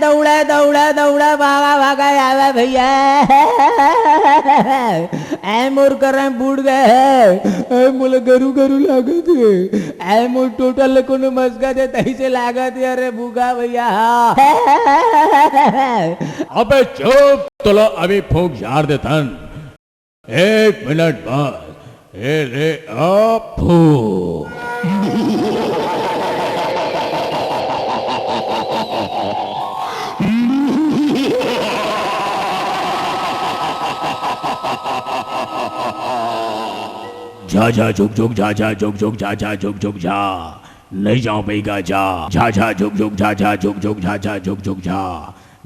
दौड़ा दौड़ा दौड़ा भागा भागा आवा भैया। मोर कर बूढ़ गए मोला गरु गरु लागत है मोर टोटल कोनो मस्का दे तही से लागत है। अरे भूखा भैया। अबे चुप तोला अभी फूंक झाड़ दे थन। 1 मिनट बाद ए रे आपू जा जा झुक झुक जा जा झुक झुक जा जा झुक झुक जा नहीं जाओ बेगा जा जा जा झुक झुक जा जा झुक झुक जा जा झुक झुक जा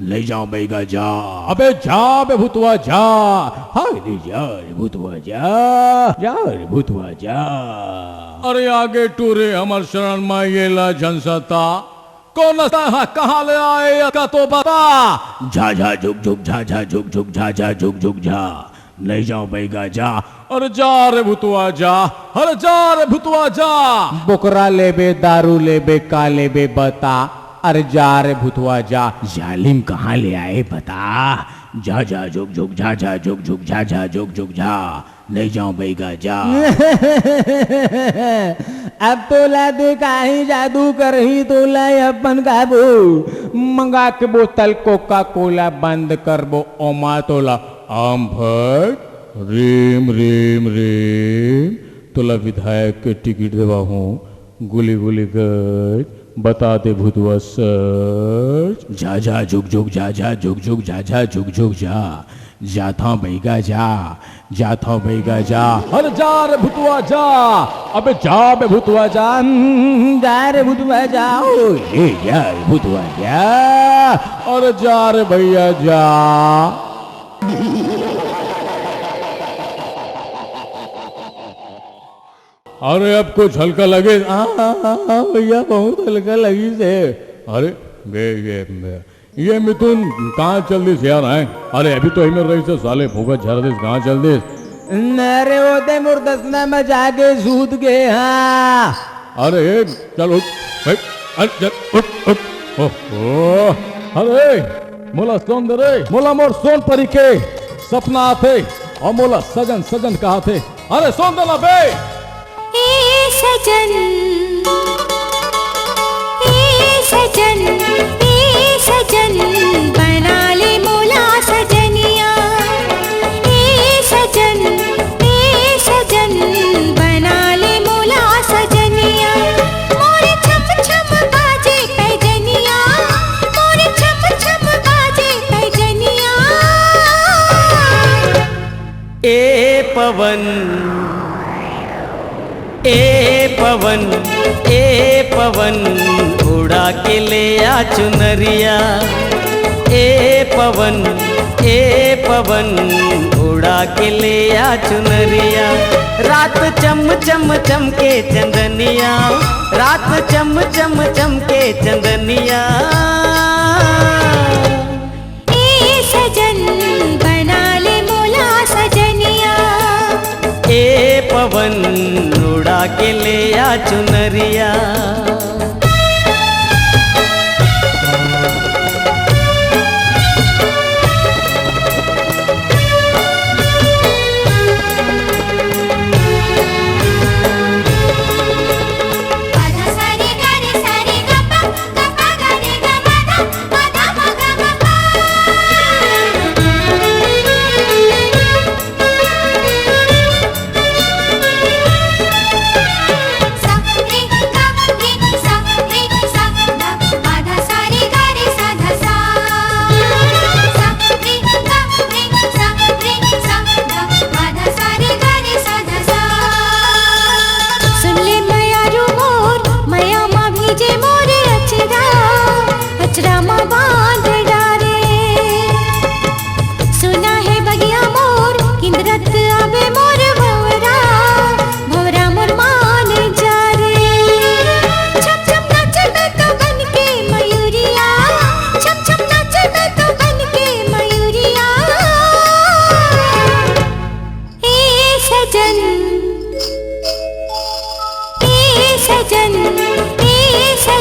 नहीं जाओ बेगा जा। अबे जा बे भूतवा जा। हाय रे जा रे भूतवा जा जा रे भूतवा जा। अरे आगे टूरे हमर शरण में ये ला जनसता कौन कहाँ ले आए का तो बता। जा जा झुक झुक जा जा झुक झुक जा जा झुक झुक जा नहीं जाओ बेगा जा। अरे जा रे भूतवा जा। अरे जा रे भूतवा जा। बोकरा लेबे दारू लेबे का लेबे बता। अरे जा रे भूतवा जा। जालिम कहाँ ले आए बता। जा जा झुक झुक जा जा झुक झुक जा जा झुक झुक जा नहीं जाओ बेगा जा। अब तो ला दे काही जादू कर ही तो ला अपन काबू मंगा के बोतल कोका कोला बंद कर बो ओमा तोला आम भट रेम रेम रेम तोला विधायक के टिकट देवा हूँ गुली गुली गज बता दे भूतवा सच। जा जा झुक झुक जा जा झुक झुक जा जा झुक झुक जा जाथा बेगा जा जाथा बेगा जा। अरे जा रे भूतवा जा। अबे जा बे भूतवा जा। जा रे भूतवा जा। ए जा रे भूतवा जा। अरे जा रे भैया जा। अरे अब कुछ हल्का लगे। भैया बहुत हल्का लगी से। अरे ये मिथुन कहाँ चल दिस यार है। अरे अभी तो हिमर रही से साले भूखा झर दिस कहाँ चल दिस। अरे होते मुर्दसना में जाके सूत गए। हाँ अरे चल उठ। अरे चल उठ उठ। ओहो अरे मोला सोन दे रे मोला मोर सोन परी के सपना आते और मोला सजन सजन कहा थे। अरे सोन देना बे। ए सजन बना ले मोला सजनिया। ए सजन बना ले मोला सजनिया। मोरे छम छम बाजे पैजनिया। मोरे छम छम बाजे पैजनिया। ए पवन उड़ा के ले आ चुनरिया। ए पवन उड़ा के ले आ चुनरिया। रात चम चम चमके चंदनिया। रात चम चम चमके चंदनिया। ए सजन बना ले मोला सजनिया। ए पवन उड़ा के ले आ चुनरिया। सा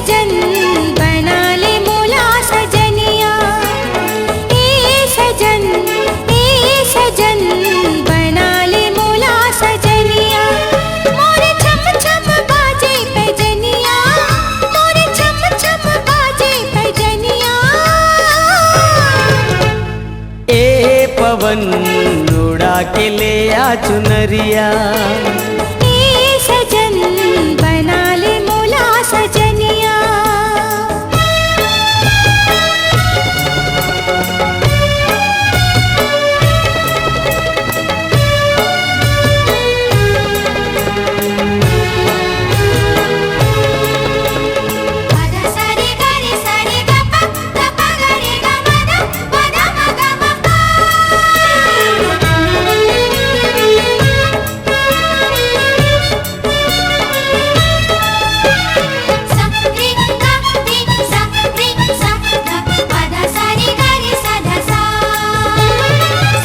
सजन बना ले मोला सजनिया ए सजन बना ले मोला सजनिया मोरे छम छम बाजे पैजनिया मोरे छम छम बाजे पैजनिया ए पवन उड़ा के ले आ चुनरिया ए सजन बना ले मोला सजनिया पद सारे गारे सारे ग प ग रे ग म ग म प सा रे ग रे सा रे सा ग पद सारे गारे सा ध सा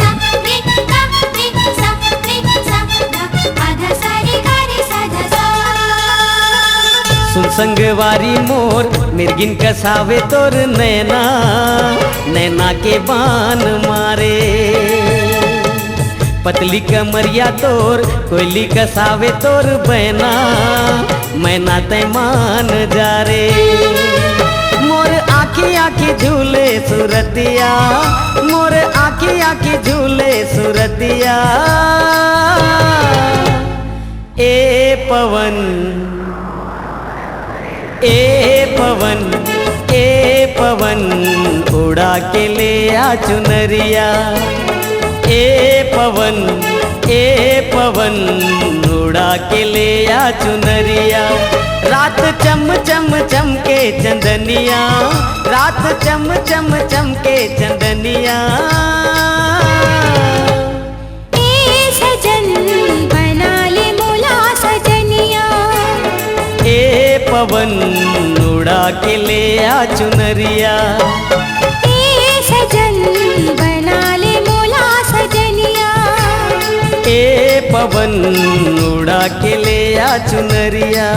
सा रे ग रे सा रे सा ग पद सारे गारे सा ध सा सुन संगवारी मोर मिर्गिन कसावे तोर नैना नैना के बान मारे पतली कमरिया तोर कोयली कसावे तोर बैना मैना तय मान जा रे मोर आखी आखी झूले सुरतिया मोर आखी आखी झूले सुरतिया ए पवन उड़ा के ले आ चुनरिया ए पवन उड़ा के ले आ चुनरिया रात चम चम चमके चंदनिया रात चम चम चमके चंदनिया ए सजन बना ले मोला सजनिया ए पवन उड़ा के ले आ चुनरिया ए सजन बना ले मोला सजनिया ए पवन उड़ा के ले आ चुनरिया